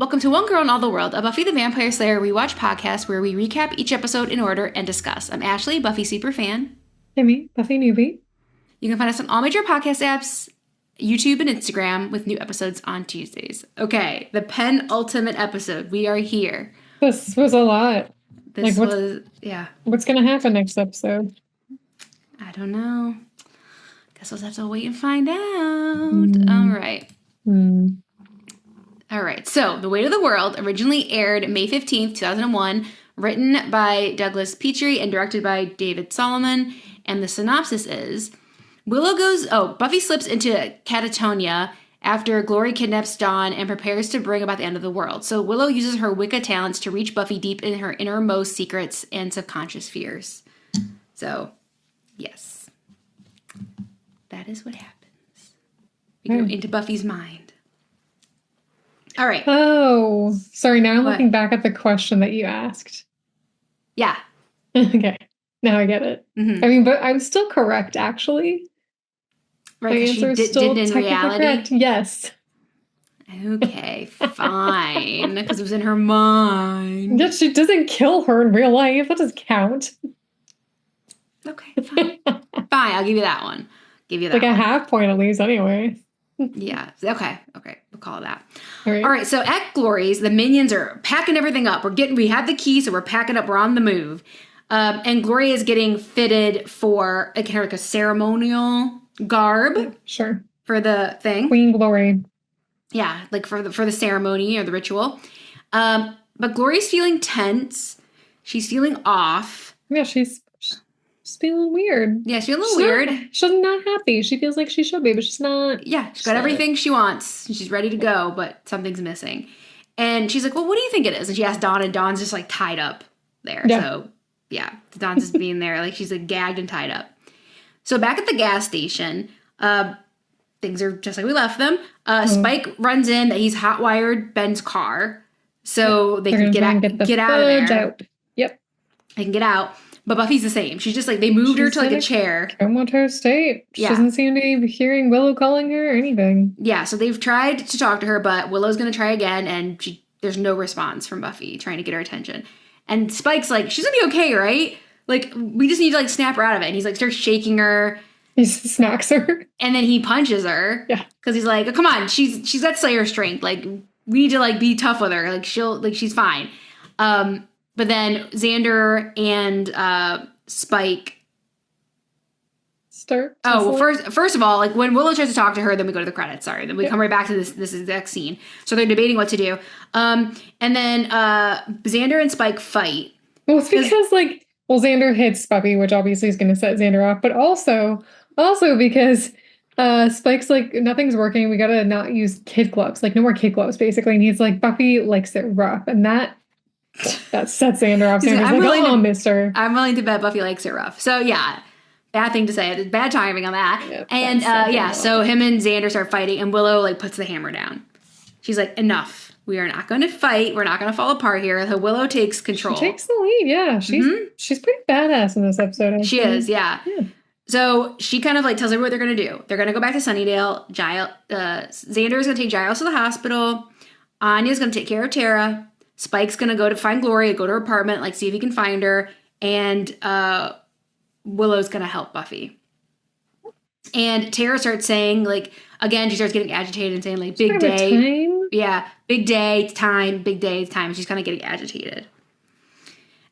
welcome to One Girl in All the World, a Buffy the Vampire Slayer rewatch podcast where we recap each episode in order and discuss. I'm Ashley, Buffy superfan. Kimmy, Buffy newbie. You can find us on all major podcast apps, YouTube, and Instagram with new episodes on Tuesdays. Okay, the penultimate episode. We are here. This was a lot. What's going to happen next episode? I don't know. Guess we'll have to wait and find out. All right. All right, so The Weight of the World originally aired May 15th, 2001, written by Douglas Petrie and directed by David Solomon. And the synopsis is, Buffy slips into catatonia after Glory kidnaps Dawn and prepares to bring about the end of the world. So Willow uses her Wicca talents to reach Buffy deep in her innermost secrets and subconscious fears. So, yes. That is what happens. We go into Buffy's mind. All right. Oh, sorry. Now I'm looking back at the question that you asked. Yeah. Okay. Now I get it. Mm-hmm. I mean, but I'm still correct, actually. Right, because she did in reality? Correct. Yes. Okay, fine. Because it was in her mind. Yeah, she doesn't kill her in real life. That doesn't count. Okay, fine. Fine, I'll give you that one. Like a half point at least, anyway. Yeah. Okay. We'll call it that. All right. So at Glory's, the minions are packing everything up. We have the key, so we're packing up. We're on the move. And Glory is getting fitted for kind of like a ceremonial garb. Sure. For the thing. Queen Glory. Yeah, like for the ceremony or the ritual. But Glory's feeling tense. She's feeling off. Yeah, she's feeling weird. Yeah, she's feeling a little weird. She's not happy. She feels like she should be, but she's not. Yeah, she's got everything she wants. She's ready to go, but something's missing. And she's like, well, what do you think it is? And she asks Dawn, and Dawn's just like tied up there. Yeah. So, yeah, Dawn's just being there. Like she's like gagged and tied up. So back at the gas station, things are just like we left them. Spike runs in that he's hotwired Ben's car. So they can get out of there. Yep. They can get out. But Buffy's the same. She's just like, they moved her to like a chair. Comatose state. She doesn't seem to be hearing Willow calling her or anything. Yeah, so they've tried to talk to her, but Willow's going to try again, and there's no response from Buffy trying to get her attention. And Spike's like, she's going to be okay, right? Like, we just need to like snap her out of it. And he's like, starts shaking her. He smacks her. And then he punches her. Yeah. Because he's like, oh, come on, she's got Slayer strength. Like, we need to like be tough with her. Like, she's fine. But then Xander and Spike start. Oh, well, first of all, like when Willow tries to talk to her, then we go to the credits. Sorry, then we come right back to this exact scene. So they're debating what to do. And then Xander and Spike fight. Well, it's because Xander hits Buffy, which obviously is going to set Xander off, but also because Spike's like, nothing's working. We got to not use kid gloves. Like no more kid gloves, basically. And he's like, Buffy likes it rough, and that sets Xander off. Xander's like, mister. I'm willing to bet Buffy likes it rough. So, yeah. Bad thing to say. Bad timing on that. Yep, and, so him and Xander start fighting, and Willow, like, puts the hammer down. She's like, enough. We are not going to fight. We're not going to fall apart here. So Willow takes control. She takes the lead, yeah. She's pretty badass in this episode, actually. She is, yeah. So she kind of, like, tells everyone what they're going to do. They're going to go back to Sunnydale. Xander is going to take Giles to the hospital. Anya's going to take care of Tara. Spike's going to go to find Glory, go to her apartment, like, see if he can find her. And Willow's going to help Buffy. And Tara starts saying, like, again, she starts getting agitated and saying, like, big day. Time? Yeah, big day, time, big day, time. She's kind of getting agitated.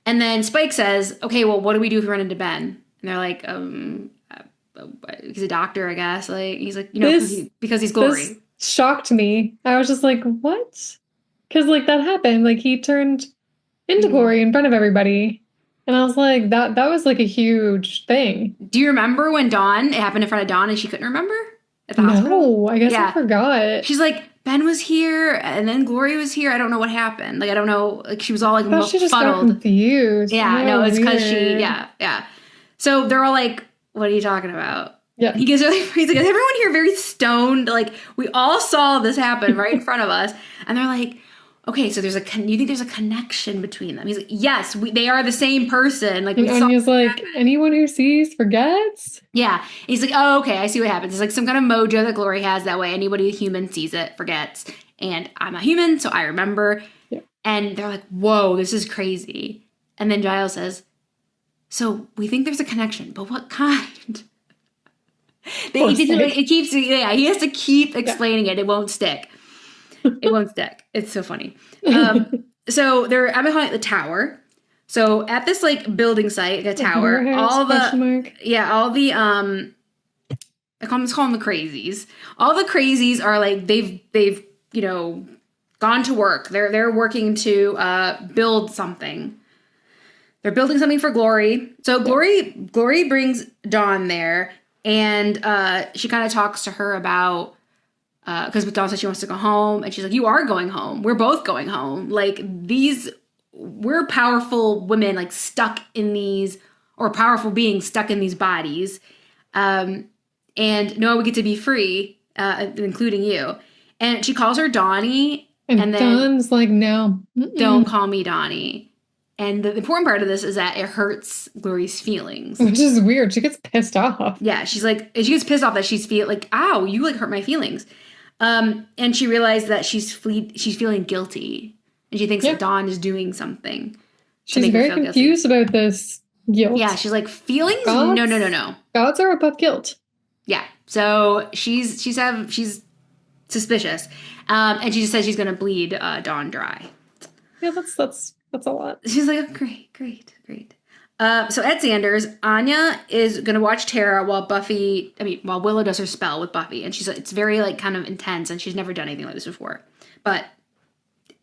And then Spike says, okay, well, what do we do if we run into Ben? And they're like, he's a doctor, I guess. Like, he's like, because he's Glory. This shocked me. I was just like, what? Because, like, that happened. Like, he turned into Glory in front of everybody. And I was like, that was, like, a huge thing. Do you remember when it happened in front of Dawn and she couldn't remember? At the hospital? No, I guess I forgot. She's like, Ben was here, and then Glory was here. I don't know what happened. Like, I don't know. Like, she was all, like, muddled. She just got confused. Yeah, no, it's because yeah. So they're all like, what are you talking about? Yeah. He's like, is everyone here very stoned? Like, we all saw this happen right in front of us. And they're like, okay, so you think there's a connection between them? He's like, yes, they are the same person. Like, and he's like, anyone who sees forgets? Yeah. And he's like, oh, okay, I see what happens. It's like some kind of mojo that Glory has that way. Anybody human sees it, forgets. and I'm a human, so I remember. Yeah. And they're like, whoa, this is crazy. And then Giles says, so we think there's a connection, but what kind? He has to keep explaining it. It won't stick. It won't stick. It's so funny. So they're at the tower. So at this like building site, a tower, all the I call them the crazies. All the crazies are like they've gone to work. They're working to build something. They're building something for Glory. So Glory brings Dawn there, and she kind of talks to her about because Dawn says she wants to go home, and she's like, "You are going home. We're both going home. Like we're powerful women, like stuck in these, or powerful beings stuck in these bodies, and no, we get to be free, including you." And she calls her Donnie, and then Dawn's like, "No, don't call me Donnie." And the important part of this is that it hurts Glory's feelings. Which is weird. She gets pissed off. Yeah, she gets pissed off that she's like, ow, you like hurt my feelings. And she realized that she's feeling guilty. And she thinks that Dawn is doing something. She's very confused about this guilt. Yeah, she's like, feelings? No. Gods are above guilt. Yeah. So she's suspicious. And she just says she's going to bleed Dawn dry. Yeah, that's a lot. She's like, oh, great. So at Xander's, Anya is going to watch Tara while Willow does her spell with Buffy. And it's very like kind of intense, and she's never done anything like this before. But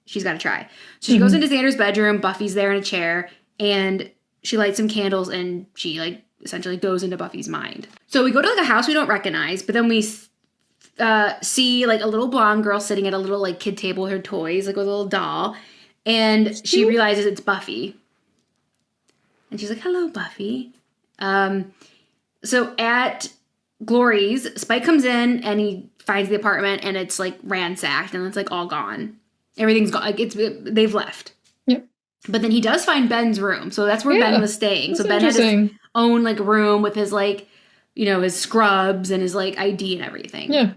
she's got to try. So she goes into Xander's bedroom. Buffy's there in a chair, and she lights some candles, and she like essentially goes into Buffy's mind. So we go to like a house we don't recognize, but then we see like a little blonde girl sitting at a little like kid table with her toys, like with a little doll. And she realizes it's Buffy. And she's like, hello, Buffy. So at Glory's, Spike comes in and he finds the apartment, and it's like ransacked, and it's like all gone. Everything's gone. Like they've left. Yep. But then he does find Ben's room. So that's where Ben was staying. So Ben had his own like room with his like, his scrubs and his like ID and everything. Yeah.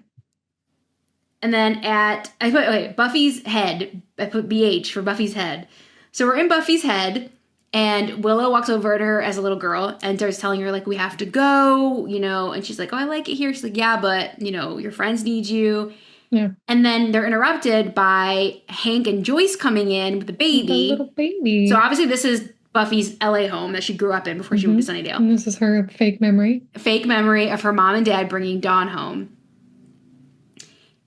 And then I put Buffy's head. I put BH for Buffy's head. So we're in Buffy's head, and Willow walks over to her as a little girl and starts telling her, like, we have to go, and she's like, oh, I like it here. She's like, yeah, but, your friends need you. Yeah. And then they're interrupted by Hank and Joyce coming in with the baby. The little baby. So obviously this is Buffy's LA home that she grew up in before she moved to Sunnydale. And this is her fake memory. Fake memory of her mom and dad bringing Dawn home.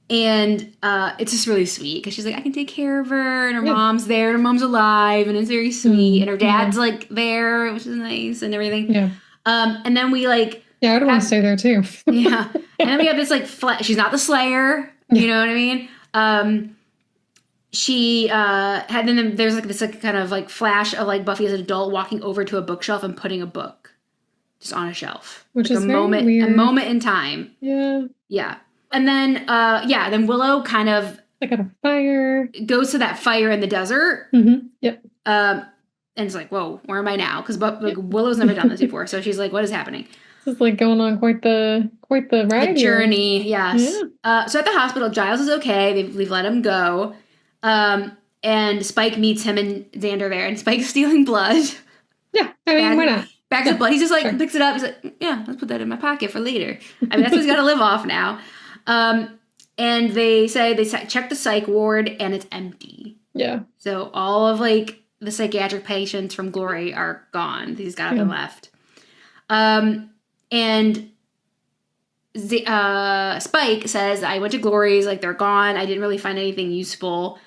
And it's just really sweet because she's like, I can take care of her, and her mom's there, and her mom's alive, and it's very sweet. And her dad's like there, which is nice, and everything. Yeah. And then we like, yeah, I'd want to stay there too. Yeah. And then we have this like, she's not the Slayer, you know what I mean? She then there's like this like kind of like flash of like Buffy as an adult walking over to a bookshelf and putting a book just on a shelf, which like is weird. A moment in time. Yeah. Yeah. And then, then Willow kind of... Like at a fire. Goes to that fire in the desert. Mm-hmm. Yep. And it's like, whoa, where am I now? Because Willow's never done this before. So she's like, what is happening? This is like going on quite the ride. The journey, yes. Yeah. So at the hospital, Giles is okay. They've let him go. And Spike meets him and Xander there. And Spike's stealing blood. Yeah, I mean, why not? Bags of blood. He's just like, picks it up. He's like, yeah, let's put that in my pocket for later. I mean, that's what he's got to live off now. And they say they check the psych ward, and it's empty. Yeah. So all of like the psychiatric patients from Glory are gone. These got been left. And Spike says, I went to Glory's, like they're gone. I didn't really find anything useful.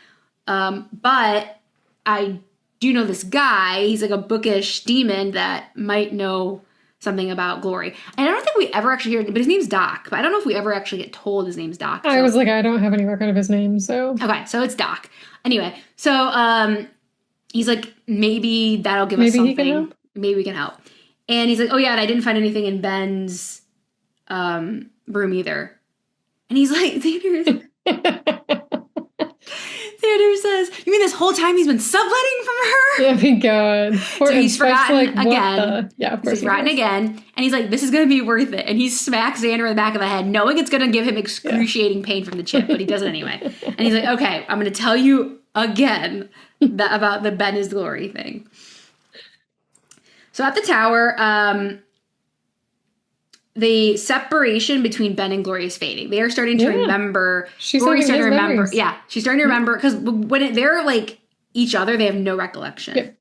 But I do know this guy. He's like a bookish demon that might know something about Glory. And I don't think we ever actually hear it, but his name's Doc. But I don't know if we ever actually get told his name's Doc. So. I was like, I don't have any record of his name, so. Okay, so it's Doc. Anyway, so he's like, maybe that'll give us something. He can help? Maybe we can help. And he's like, oh yeah, and I didn't find anything in Ben's room either. And he's like, Xander says, you mean this whole time he's been subletting from her? Oh my god. So he's forgotten again. Yeah, of So course. he's forgotten again. And he's like, this is going to be worth it. And he smacks Xander in the back of the head, knowing it's going to give him excruciating pain from the chip, but he does it anyway. And he's like, okay, I'm going to tell you again about the Ben is glory thing. So at the tower, the separation between Ben and Glory is fading. They are starting to remember. Glory's starting to remember. Memories. Yeah, she's starting to remember because when they're like each other, they have no recollection.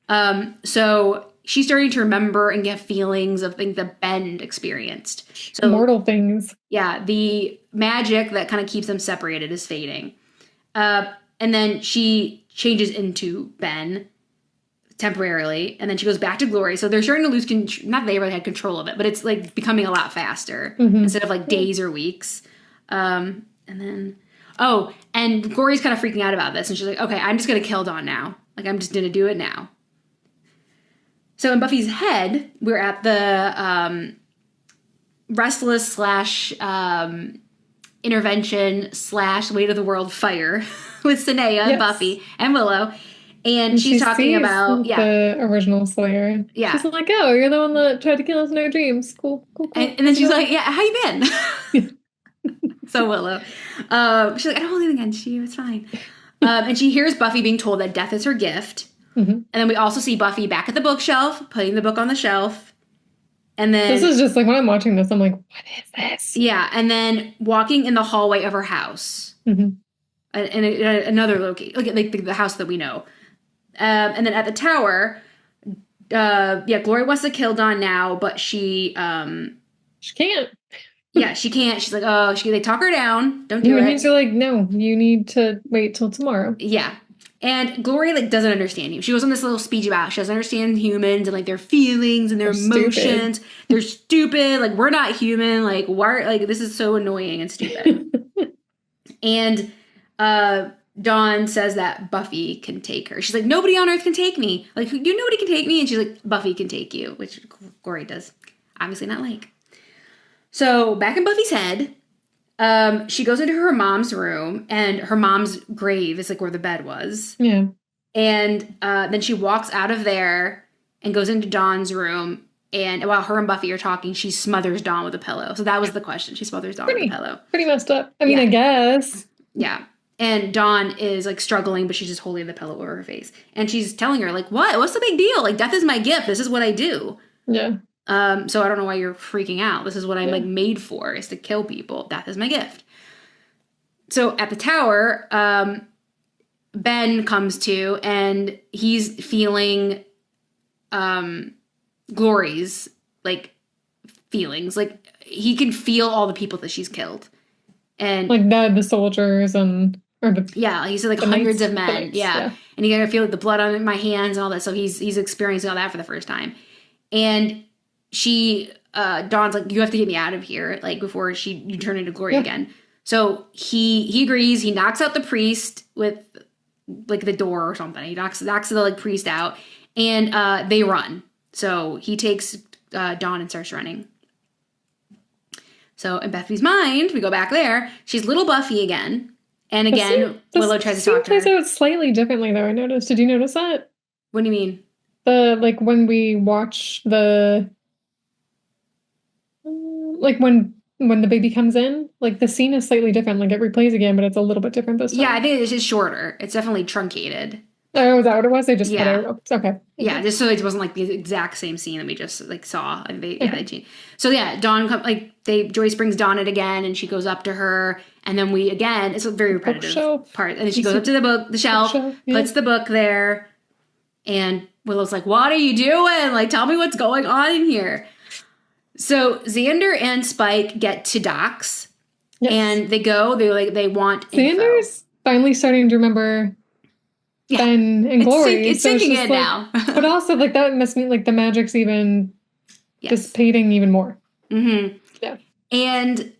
Yeah. So she's starting to remember and get feelings of things that Ben experienced. So mortal things. Yeah, the magic that kind of keeps them separated is fading. And then she changes into Ben temporarily, and then she goes back to Glory. So they're starting to lose control. Not that they really had control of it, but it's like becoming a lot faster instead of like days or weeks. And then, and Glory's kind of freaking out about this, and she's like, okay, I'm just going to kill Dawn now. Like, I'm just going to do it now. So in Buffy's head, we're at the restless / intervention / weight of the world fire with Sanaya and Buffy and Willow. And she's talking about the original Slayer. Yeah. She's like, oh, you're the one that tried to kill us in our dreams. Cool. And then she's like, yeah, how you been? So Willow. She's like, I don't hold anything against you. It's fine. And she hears Buffy being told that death is her gift. Mm-hmm. And then we also see Buffy back at the bookshelf, putting the book on the shelf. And then this is just like, when I'm watching this, I'm like, what is this? Yeah. And then walking in the hallway of her house. Mm-hmm. In another location, like the house that we know. And then at the tower, Glory wants to kill Dawn now, but she can't. Yeah, she can't. She's like, they talk her down. Don't do it. They're like, no, you need to wait till tomorrow. Yeah. And Glory like doesn't understand you. She goes on this little speech about she doesn't understand humans and like their feelings and their emotions. Stupid. They're stupid. Like, we're not human. Like, why? Like, this is so annoying and stupid. And Dawn says that Buffy can take her. She's like, nobody on Earth can take me. Like, nobody can take me. And she's like, Buffy can take you, which Glory does obviously not like. So back in Buffy's head, she goes into her mom's room, and her mom's grave is like where the bed was. Yeah. And then she walks out of there and goes into Dawn's room. And while her and Buffy are talking, she smothers Dawn with a pillow. So that was the question. She smothers Dawn with a pillow. Pretty messed up. I mean, I guess. Yeah. And Dawn is, like, struggling, but she's just holding the pillow over her face. And she's telling her, like, what? What's the big deal? Like, death is my gift. This is what I do. Yeah. So I don't know why you're freaking out. This is what I'm, like, made for, is to kill people. Death is my gift. So at the tower, Ben comes to, and he's feeling Glory's, like, feelings. Like, he can feel all the people that she's killed. And like the soldiers and he said like hundreds of men. Yeah. And you gotta feel like the blood on my hands and all that. So he's experiencing all that for the first time. And she Dawn's like, you have to get me out of here, like before you turn into Glory again. So he agrees. He knocks out the priest with like the door or something. He knocks the like priest out, and they run. So he takes Dawn and starts running. So in Buffy's mind, we go back there. She's little Buffy again. And again, Willow tries to talk to her. Plays out slightly differently, though, I noticed. Did you notice that? What do you mean? Like, when we watch the... Like, when the baby comes in, like, the scene is slightly different. Like, it replays again, but it's a little bit different this time. Yeah, I think it's just shorter. It's definitely truncated. Oh, is that what it was? They just cut out. Okay. Yeah, just so it wasn't like the exact same scene that we just like saw. And they changed. So yeah, Dawn Joyce brings Dawn in again, and she goes up to her, and then it's a very repetitive part. And then she goes up to the shelf, puts the book there, and Willow's like, "What are you doing? Like, tell me what's going on in here." So Xander and Spike get to Doc's, and they want Xander's finally starting to remember. Yeah. Ben and Glory. It's sinking in now. But also, like, that must mean, like, the magic's even dissipating even more. Mm-hmm. Yeah. And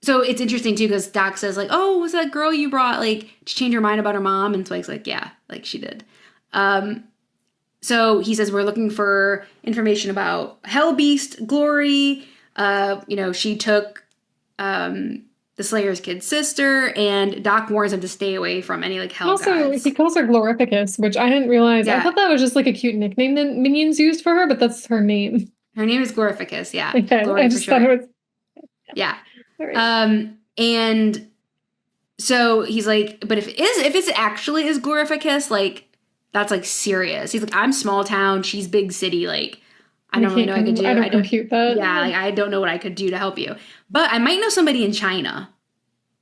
so it's interesting, too, because Doc says, like, oh, was that girl you brought, like, to change her mind about her mom? And Spike's like, yeah, like, she did. So he says, we're looking for information about Hell Beast Glory. She took the Slayer's kid sister, and Doc warns him to stay away from any like hell Also, gods. he calls her Glorificus, which I didn't realize. I Yeah. thought that was just like a cute nickname that minions used for her, but that's her name. Her name is Glorificus, yeah. Okay, Glory I for just short. thought it was. Yeah. All right. And so he's like, but if it's actually is Glorificus, like that's like serious. He's like, I'm small town, she's big city, like I don't really know what I could do. I don't compute that. Yeah, like I don't know what I could do to help you. But I might know somebody in China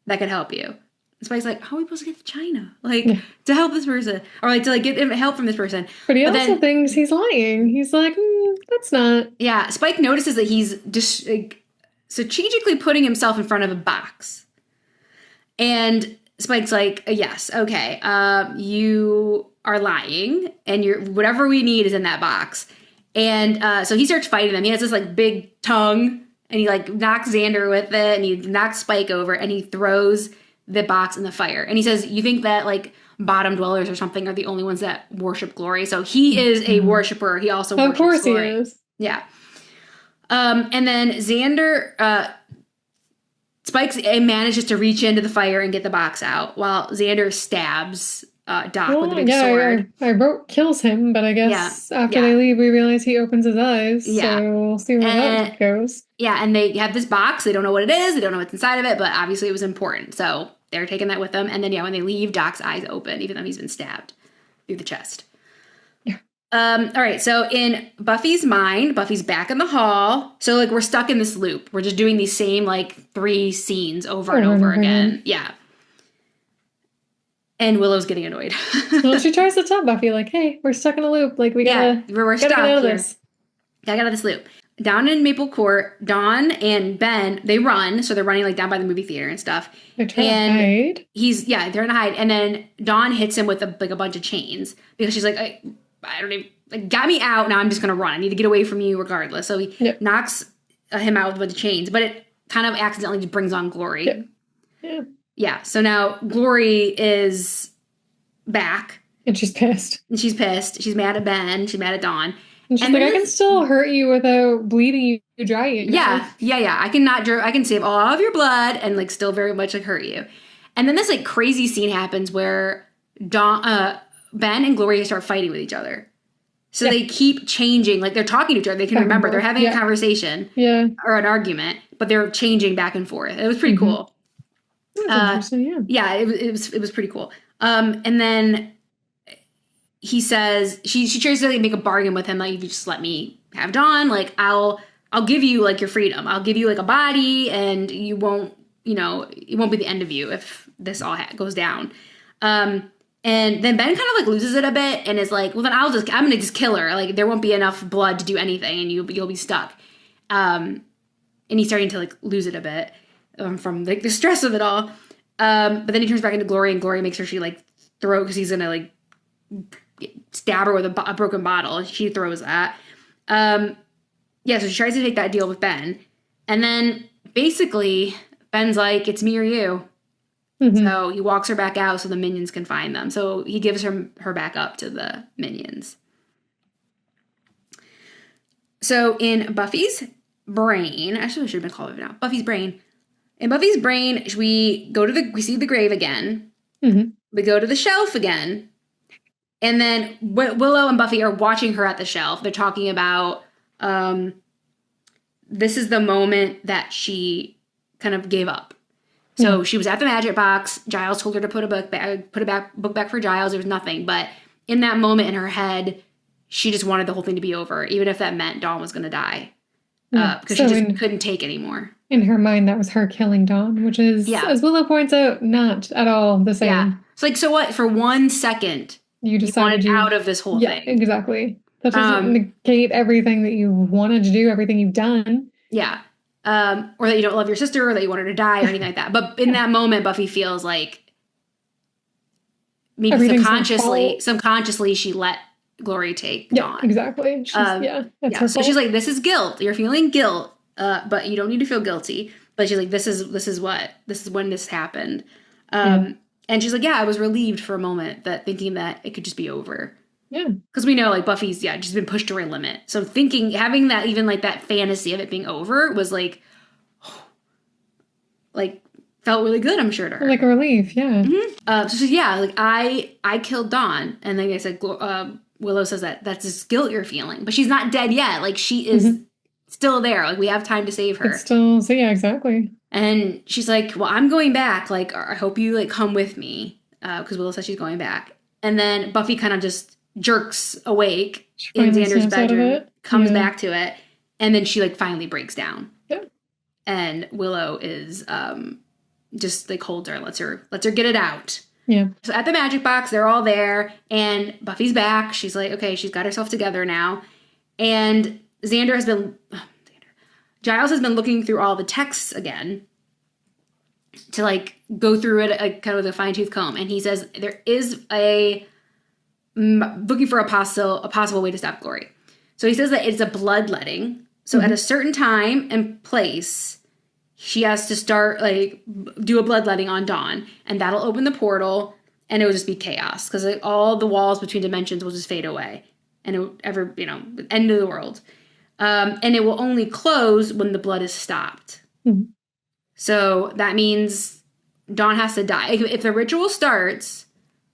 that could help you. That's why he's like, how are we supposed to get to China? Like to help this person. Or like to like get help from this person. But he also thinks he's lying. He's like, that's not. Yeah, Spike notices that he's just like strategically putting himself in front of a box. And Spike's like, yes, okay, you are lying, and whatever we need is in that box. And so he starts fighting them. He has this like big tongue, and he like knocks Xander with it, and he knocks Spike over, and he throws the box in the fire. And he says, you think that like bottom dwellers or something are the only ones that worship glory? So he is a worshiper. He also worships glory. Of course he is. Yeah. And then Xander, Spike manages to reach into the fire and get the box out, while Xander stabs Doc with a big sword. I wrote kills him, but I guess after they leave, we realize he opens his eyes. Yeah. So we'll see where that goes. Yeah, and they have this box. They don't know what it is. They don't know what's inside of it, but obviously it was important. So they're taking that with them. And then, when they leave, Doc's eyes open, even though he's been stabbed through the chest. Yeah. All right, so in Buffy's mind, Buffy's back in the hall. So, like, we're stuck in this loop. We're just doing these same, like, 3 scenes over and over again. Yeah. And Willow's getting annoyed. Well, she tries to tell Buffy, like, hey, we're stuck in a loop. Like, we're stuck get out of here. this. Gotta get out of this loop. Down in Maple Court, Dawn and Ben, they run. So they're running, like, down by the movie theater and stuff. They're trying to hide. They're trying to hide. And then Dawn hits him with, a bunch of chains. Because she's like, I don't even, like, got me out. Now I'm just gonna run. I need to get away from you regardless. So he knocks him out with a bunch of chains. But it kind of accidentally just brings on Glory. Yep. Yeah. Yeah, so now Glory is back. And she's pissed. She's mad at Ben. She's mad at Dawn. And she's like, I can still hurt you without bleeding you dry. Yeah. I can save all of your blood and, like, still very much, like, hurt you. And then this, like, crazy scene happens where Ben and Glory start fighting with each other. So they keep changing. Like, they're talking to each other. They can remember. They're having a conversation. Yeah. Or an argument. But they're changing back and forth. It was pretty cool. That's interesting, yeah. It was pretty cool. And then he says she tries to, like, make a bargain with him, like, if you just let me have Dawn, like, I'll give you, like, your freedom. I'll give you, like, a body, and you won't, it won't be the end of you if this all goes down. And then Ben kind of, like, loses it a bit and is like, well, then I'm gonna just kill her. Like, there won't be enough blood to do anything, and you'll be stuck. And he's starting to, like, lose it a bit. From, like, the stress of it all. But then he turns back into Glory, and Glory makes sure she, like, because he's gonna, like, stab her with a broken bottle. She throws that. So she tries to take that deal with Ben. And then, basically, Ben's like, it's me or you. Mm-hmm. So he walks her back out so the minions can find them. So he gives her back up to the minions. So in Buffy's brain, actually I should have been called it now, Buffy's brain. In Buffy's brain, we see the grave again. Mm-hmm. We go to the shelf again. And then Willow and Buffy are watching her at the shelf. They're talking about this is the moment that she kind of gave up. So she was at the magic box. Giles told her to put a book back for Giles. There was nothing. But in that moment in her head, she just wanted the whole thing to be over, even if that meant Dawn was going to die. Because she just couldn't take anymore. In her mind, that was her killing Dawn, which is, as Willow points out, not at all the same. Yeah. It's like, so what? For 1 second, you wanted out of this whole thing. Exactly. That doesn't negate everything that you wanted to do, everything you've done. Yeah. Or that you don't love your sister, or that you want her to die, or anything like that. But in that moment, Buffy feels like maybe subconsciously she let Glory take Dawn. Exactly. So she's like, this is guilt. You're feeling guilt, but you don't need to feel guilty. But she's like, this is when this happened. And she's like, I was relieved for a moment thinking that it could just be over. Yeah. Because we know, like, Buffy's, just been pushed to her limit. So having that, even, like, that fantasy of it being over was, like felt really good, I'm sure, to her. Like a relief, yeah. So she says, yeah, like I killed Dawn. And then I said, Willow says that's this guilt you're feeling. But she's not dead yet. Like, she is still there. Like, we have time to save her. It's still, so yeah, exactly. And she's like, well, I'm going back. Like, I hope you, like, come with me. Because Willow says she's going back. And then Buffy kind of just jerks awake in Xander's bedroom, comes back to it. And then she, like, finally breaks down. Yeah. And Willow is just, like, holds her, lets her get it out. Yeah. So at the magic box, they're all there, and Buffy's back. She's like, okay, she's got herself together now. And Giles has been looking through all the texts again to, like, go through it kind of with a fine-tooth comb. And he says there is looking for a possible way to stop Glory. So he says that it's a bloodletting. So at a certain time and place, she has to start, like, do a bloodletting on Dawn, and that'll open the portal, and it will just be chaos, because, like, all the walls between dimensions will just fade away, and it will end of the world. And it will only close when the blood is stopped. Mm-hmm. So that means Dawn has to die. If the ritual starts,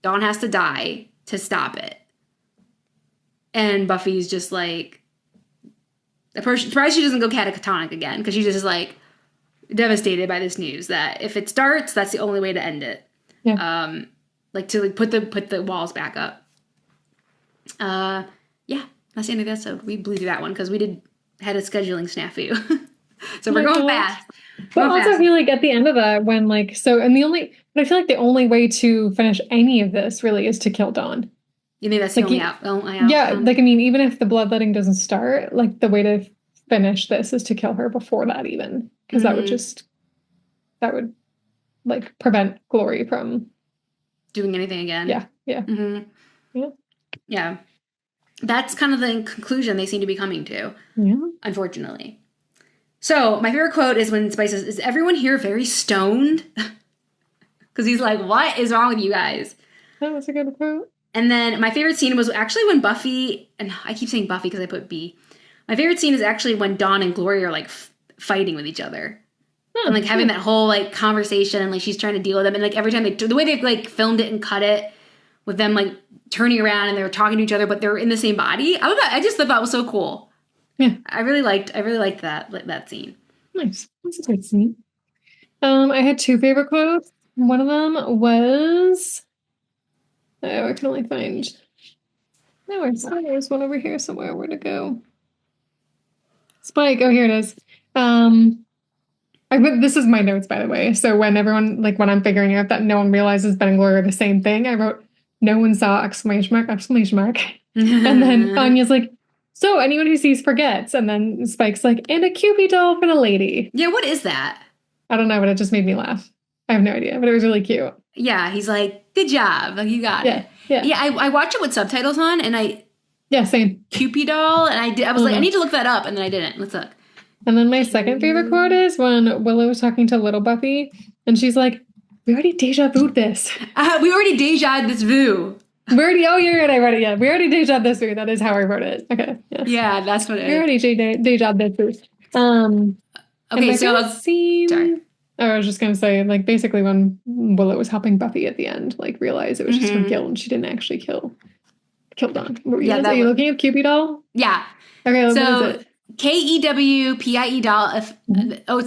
Dawn has to die to stop it. And Buffy's just like, surprised she doesn't go catatonic again, because she's just like devastated by this news that if it starts, that's the only way to end it. Yeah. Like to like put the walls back up. Yeah, that's the end of the episode. We blew through that one because we had a scheduling snafu. So we're going fast. But also I feel like at the end of that, when like, so, and but I feel like the only way to finish any of this really is to kill Dawn. You think that's the only out? Yeah, like, I mean, even if the bloodletting doesn't start, like, the way to finish this is to kill her before that even. Because that would, like, prevent Glory from doing anything again. Yeah, yeah. Mm-hmm. Yeah. Yeah. That's kind of the conclusion they seem to be coming to. Yeah. Unfortunately. So, my favorite quote is when Spice says, "Is everyone here very stoned?" Because he's like, what is wrong with you guys? That was a good quote. And then my favorite scene was actually when Buffy, and I keep saying Buffy because I put B. My favorite scene is actually when Dawn and Glory are, like, fighting with each other. Oh, and, like, having that whole, like, conversation, and, like, she's trying to deal with them. And, like, every time the way they've, like, filmed it and cut it with them, like, turning around and they were talking to each other, but they're in the same body. I just thought that was so cool. Yeah. I really liked that scene. Nice. That's a great scene. I had two favorite quotes. One of them was, I can only find, there's one over here somewhere. Where'd it go? Spike. Oh, here it is. This is my notes, by the way. So when I'm figuring out that no one realizes Ben and Glory are the same thing, I wrote, "No one saw!" exclamation mark. And then Anya's like, "So anyone who sees forgets." And then Spike's like, "And a Cupid doll for the lady." Yeah, what is that? I don't know, but it just made me laugh. I have no idea, but it was really cute. Yeah, he's like, "Good job, like, you got it." Yeah. I watched it with subtitles on, and same. Cupid doll, and I was like, I need to look that up, and then I didn't. Let's look. And then my second favorite quote is when Willow was talking to little Buffy, and she's like, "We already deja vu'd this." We already deja this vu. You're right, I read it, yeah. We already deja this vu. That is how I wrote it. Okay. Yes. Yeah, that's what it is. We already deja this vu. Okay, so sorry. I was just going to say, like, basically when Willow was helping Buffy at the end, like, realize it was just her guilt and she didn't actually kill Dawn. Are you looking at Cupid doll? Yeah. Okay, so what is it? KEWPIE doll. Is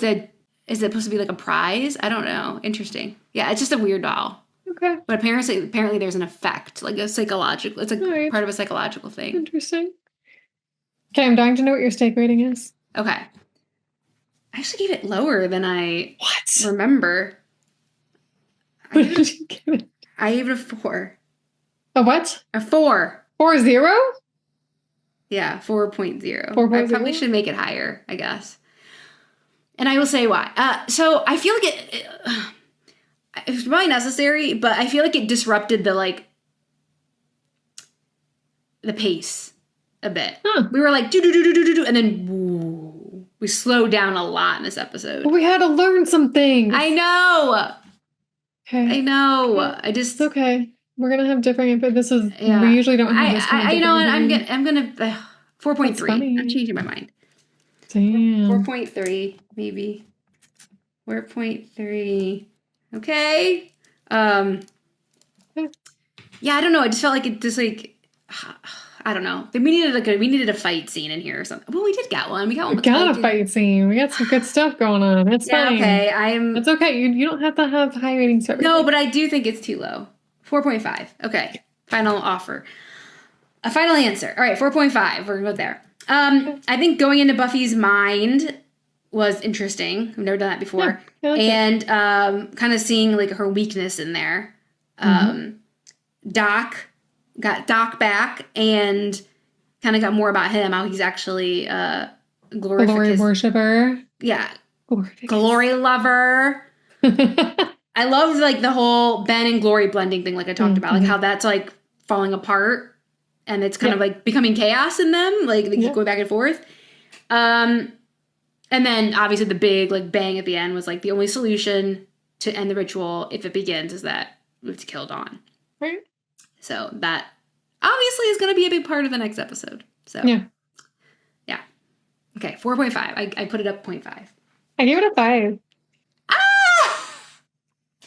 it supposed to be like a prize? I don't know. Interesting. Yeah, it's just a weird doll. Okay. But apparently there's an effect, like a psychological, it's a part of a psychological thing. Interesting. Okay, I'm dying to know what your stake rating is. Okay. I actually gave it lower than I remember. What did you give it? I gave it a 4. A what? A 4. 4.0? Yeah, 4.0. 4.0? I probably should make it higher, I guess. And I will say why. So I feel like it's probably necessary, but I feel like it disrupted the pace a bit. Huh. We were like, do, and then woo, we slowed down a lot in this episode. We had to learn some things. I know. Okay. I know. I just. It's okay. We're going to have different input. We usually don't have this kind of I'm going to 4.3. I'm changing my mind. Damn. 4.3, maybe. 4.3. Okay. Yeah, I don't know. I just felt like it just like I don't know. We needed a fight scene in here or something. Well, we did get one. We got one We with got Spike a fight scene. We got some good stuff going on. It's fine. Okay. It's okay. You don't have to have high ratings for everything. No, but I do think it's too low. 4.5. Okay. Final offer. A final answer. All right, 4.5. We're gonna go there. I think going into Buffy's mind was interesting. I've never done that before. Yeah, and kind of seeing like her weakness in there. Doc got Doc back and kind of got more about him, how he's actually glory worshiper. Yeah. Glory lover. I loved like the whole Ben and Glory blending thing like I talked about. Like how that's like falling apart and it's kind of like becoming chaos in them. Like they keep going back and forth. And then obviously the big like bang at the end was like the only solution to end the ritual, if it begins, is that we have to kill Dawn. Right. So that obviously is going to be a big part of the next episode. So yeah. Okay, 4.5. I put it up 0.5. I gave it a 5.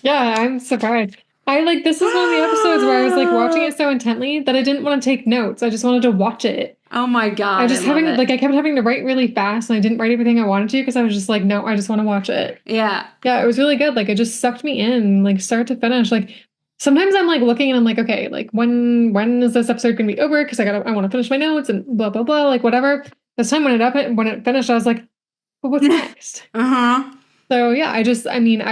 Yeah, I'm surprised. This is one of the episodes where I was like watching it so intently that I didn't want to take notes. I just wanted to watch it. Oh my God. I kept having to write really fast and I didn't write everything I wanted to because I was just like, no, I just want to watch it. Yeah. Yeah, it was really good. Like it just sucked me in, like start to finish. Like sometimes I'm like looking and I'm like, okay, like when is this episode gonna be over? Because I want to finish my notes and blah blah blah, like whatever. This time when it finished, I was like, well, what's next? So yeah, I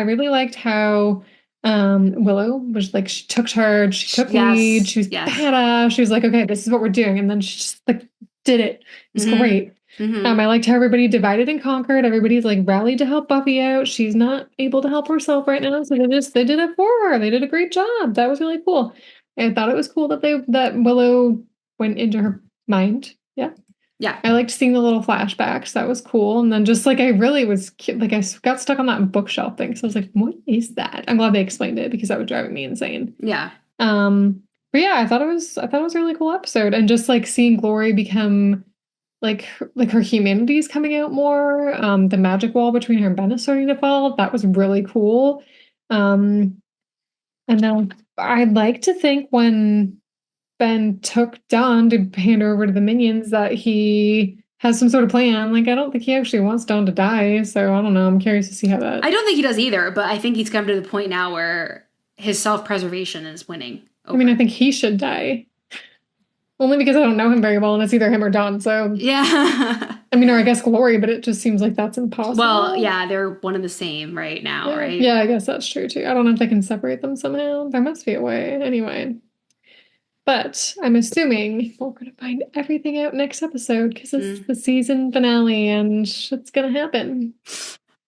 really liked how Willow was like, she took charge, she took lead, she was badass. She was like, okay, this is what we're doing. And then she just like did it. It was great. I liked how everybody divided and conquered. Everybody's like rallied to help Buffy out. She's not able to help herself right now. So they did it for her. They did a great job. That was really cool. I thought it was cool that Willow went into her mind. Yeah. Yeah. I liked seeing the little flashbacks. That was cool. And then just like I really was like I got stuck on that bookshelf thing. So I was like, what is that? I'm glad they explained it because that was driving me insane. Yeah. But yeah, I thought it was a really cool episode. And just like seeing Glory become like her humanity is coming out more. The magic wall between her and Ben is starting to fall. That was really cool. And then I'd like to think when Ben took Dawn to hand her over to the minions that he has some sort of plan. Like, I don't think he actually wants Dawn to die. So I don't know. I'm curious to see how that. I don't think he does either, but I think he's come to the point now where his self-preservation is winning. I mean, I think he should die. Only because I don't know him very well and it's either him or Dawn. So yeah. I mean, or I guess Glory, but it just seems like that's impossible. Well, yeah, they're one and the same right now, right? Yeah, I guess that's true too. I don't know if they can separate them somehow. There must be a way. Anyway. But I'm assuming we're going to find everything out next episode because it's the season finale and it's going to happen.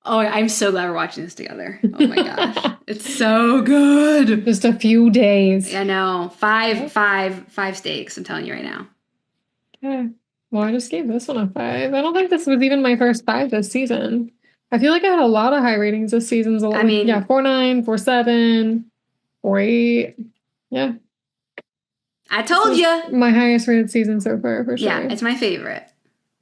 Oh, I'm so glad we're watching this together. Oh my gosh. It's so good. Just a few days. I know. Five stakes, I'm telling you right now. Okay. Well, I just gave this one a 5. I don't think this was even my first 5 this season. I feel like I had a lot of high ratings this season. I mean, 4.9, 4.7, 4.8. Yeah. I told you. My highest rated season so far, for sure. Yeah, it's my favorite.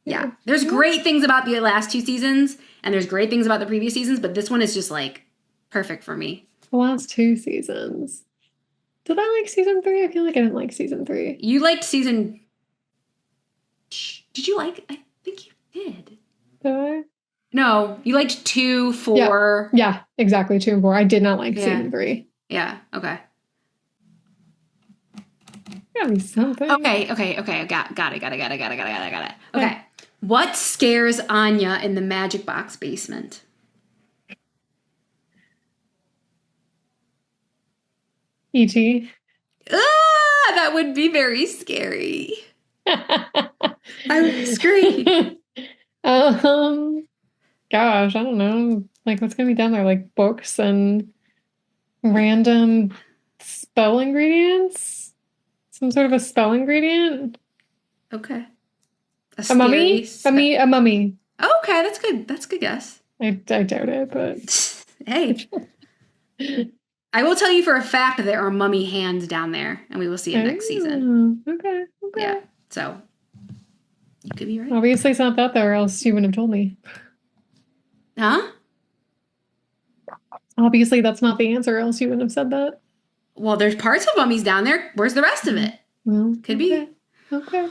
Yeah. There's great things about the last 2 seasons, and there's great things about the previous seasons, but this one is just, like, perfect for me. The last 2 seasons. Did I like season 3? I feel like I didn't like season 3. You liked season... Did you like... I think you did. Did I? No, you liked 2, 4... Yeah, exactly, 2 and 4. I did not like season 3. Yeah, okay. Gotta be something. Okay. Got it. Okay. What scares Anya in the magic box basement? E.T. That would be very scary. I would scream. Gosh, I don't know. Like, what's gonna be down there? Like books and random spell ingredients? Some sort of a spell ingredient? Okay. A mummy? A mummy. Okay, that's good. That's a good guess. I doubt it, but... Hey. I will tell you for a fact that there are mummy hands down there, and we will see it next season. Okay. Yeah, so you could be right. Obviously it's not that, though, or else you wouldn't have told me. Huh? Obviously, that's not the answer, else you wouldn't have said that. Well, there's parts of mummies down there. Where's the rest of it? Well, Could okay. be. Okay.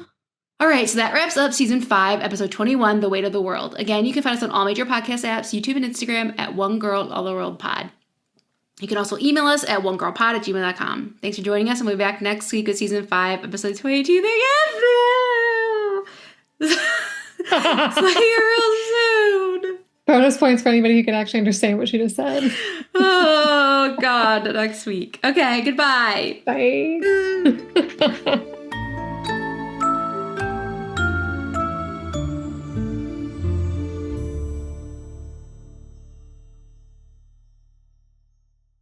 All right, so that wraps up season 5, episode 21, The Weight of the World. Again, you can find us on all major podcast apps, YouTube and Instagram at One Girl All the World Pod. You can also email us at onegirlpod@gmail.com. Thanks for joining us, and we'll be back next week with season 5, episode 22. Thank you. See you real soon. Bonus points for anybody who can actually understand what she just said. Oh, God, next week. Okay, goodbye. Bye.